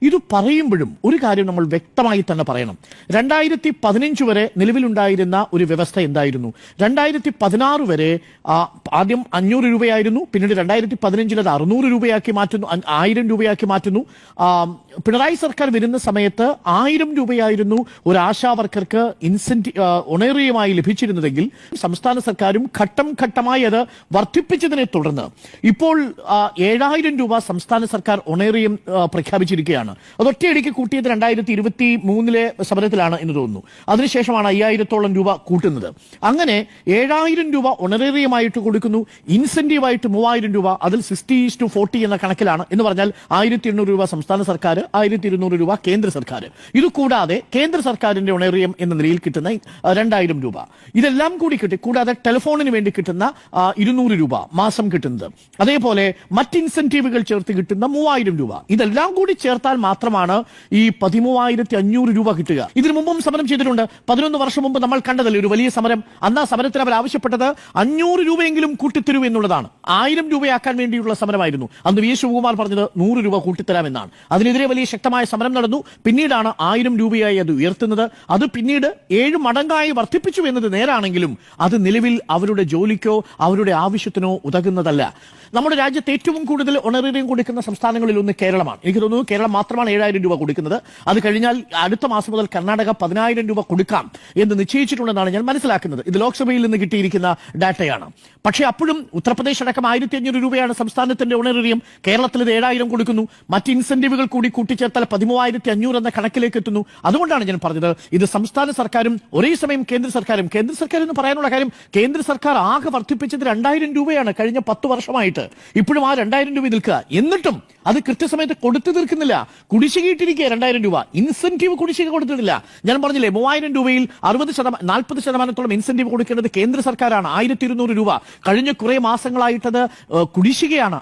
ഇത് പറയുമ്പോഴും ഒരു കാര്യം നമ്മൾ വ്യക്തമായി തന്നെ പറയണം. 2015 വരെ നിലവിലുണ്ടായിരുന്ന ഒരു വ്യവസ്ഥ എന്തായിരുന്നു? 2016 വരെ ആദ്യം 500 രൂപയായിരുന്നു. പിന്നീട് 2015 അത് 600 രൂപയാക്കി മാറ്റുന്നു, 1000 രൂപയാക്കി മാറ്റുന്നു. പിണറായി സർക്കാർ വരുന്ന സമയത്ത് 1000 രൂപയായിരുന്നു ഒരു ആശാ വർക്കർക്ക് ഓണറേറിയമായി ലഭിച്ചിരുന്നതെങ്കിൽ സംസ്ഥാന സർക്കാരും ഘട്ടം ഘട്ടമായി അത് വർദ്ധിപ്പിച്ചതിനെ തുടർന്ന് ഇപ്പോൾ 7000 രൂപ സംസ്ഥാന സർക്കാർ ഓണറേറിയം പ്രഖ്യാപിച്ചിരിക്കുകയാണ്. അത് ഒറ്റയടിക്ക് കൂട്ടിയത് 2023 സമരത്തിലാണ് എന്ന് തോന്നുന്നു. അതിനുശേഷമാണ് 5000-ഓളം രൂപ കൂട്ടുന്നത്. അങ്ങനെ 7000 രൂപ ഓണറേറിയമായിട്ട് കൊടുക്കുന്നു. ഇൻസെന്റീവായിട്ട് 3000 രൂപ, അതിൽ 60:40 എന്ന കണക്കിലാണ്. എന്ന് പറഞ്ഞാൽ 1800 രൂപ സംസ്ഥാന സർക്കാർ, 1200 രൂപ കേന്ദ്ര സർക്കാർ. ഇത് കൂടാതെ കേന്ദ്ര സർക്കാരിന്റെ ഓണറേറിയം എന്ന നിലയിൽ കിട്ടുന്ന 2000 രൂപ, ഇതെല്ലാം കൂടി കിട്ടി. കൂടാതെ ടെലിഫോണിന് വേണ്ടി കിട്ടുന്ന 200 രൂപ മാസം കിട്ടുന്നത്, അതേപോലെ മറ്റ് ഇൻസെന്റീവുകൾ ചേർത്ത് കിട്ടുന്ന 3000 രൂപ, ഇതെല്ലാം കൂടി ചേർത്താൽ മാത്രമാണ് ഈ 13,500 രൂപ കിട്ടുക. ഇതിനു മുമ്പും സമരം ചെയ്തിട്ടുണ്ട്. 11 വർഷം മുമ്പ് നമ്മൾ കണ്ടതല്ലേ ഒരു വലിയ സമരം. അന്ന് ആ സമരത്തിന് അവർ ആവശ്യപ്പെട്ടത് 500 രൂപയെങ്കിലും കൂട്ടിത്തരൂ എന്നുള്ളതാണ്. 1000 രൂപയാക്കാൻ വേണ്ടിയുള്ള സമരമായിരുന്നു. അന്ന് വി ശിവകുമാർ പറഞ്ഞത് 100 രൂപ കൂട്ടിത്തരാമെന്നാണ്. അതിനെതിരെ വലിയ ശക്തമായ സമരം നടന്നു. പിന്നീടാണ് 1000 രൂപയായി അത് ഉയർത്തുന്നത്. അത് പിന്നീട് 7 മടങ്ങായി വർദ്ധിപ്പിച്ചു എന്നത് നേരാണെങ്കിലും അത് നിലവിൽ അവരുടെ ജോലിക്കോ അവരുടെ ആവശ്യത്തിനോ ഉതകുന്നതല്ല. നമ്മുടെ രാജ്യത്ത് ഏറ്റവും കൂടുതൽ ഓണറേറിയം കൊടുക്കുന്ന സംസ്ഥാനങ്ങളിൽ ഒന്ന് കേരളമാണ്. എനിക്ക് തോന്നുന്നു കേരളം മാത്രമാണ് 7000 രൂപ കൊടുക്കുന്നത്. അത് കഴിഞ്ഞാൽ അടുത്ത മാസം മുതൽ കർണാടക 10000 രൂപ കൊടുക്കാം എന്ന് നിശ്ചയിച്ചിട്ടുണ്ടെന്നാണ് ഞാൻ മനസ്സിലാക്കുന്നത്. ഇത് ലോക്സഭയിൽ നിന്ന് കിട്ടിയിരിക്കുന്ന ഡാറ്റയാണ്. പക്ഷേ അപ്പോഴും ഉത്തർപ്രദേശ് അടക്കം 1500 രൂപയാണ് സംസ്ഥാനത്തിന്റെ ഓണറേറിയം. കേരളത്തിൽ ഇത് 7000 കൊടുക്കുന്നു. മറ്റ് ഇൻസെന്റീവുകൾ കൂടി കൂട്ടിച്ചേർത്താൽ 13,500 എന്ന കണക്കിലേക്ക് എത്തുന്നു. അതുകൊണ്ടാണ് ഞാൻ പറഞ്ഞത് ഇത് സംസ്ഥാന സർക്കാരും ഒരേ സമയം കേന്ദ്ര സർക്കാർ എന്ന് പറയാനുള്ള കാര്യം, കേന്ദ്ര സർക്കാർ ആകെ വർദ്ധിപ്പിച്ചത് 2000 രൂപയാണ് കഴിഞ്ഞ 10 വർഷമായിട്ട്. ഇപ്പോഴും ആ 2000 രൂപ നിൽക്കുക. എന്നിട്ടും അത് കൃത്യസമയത്ത് കൊടുത്തു തീർക്കുന്നില്ല. കുടിശ്ശികയിട്ടിരിക്കുക 2000 രൂപ. ഇൻസെന്റീവ് കുടിശ്ശിക കൊടുത്തിട്ടില്ല. ഞാൻ പറഞ്ഞില്ലേ 3000 രൂപയിൽ 40% ഇൻസെന്റീവ് കൊടുക്കേണ്ടത് കേന്ദ്ര സർക്കാരാണ്. 1200 രൂപ കഴിഞ്ഞ കുറെ മാസങ്ങളായിട്ടത് കുടിശ്ശികയാണ്.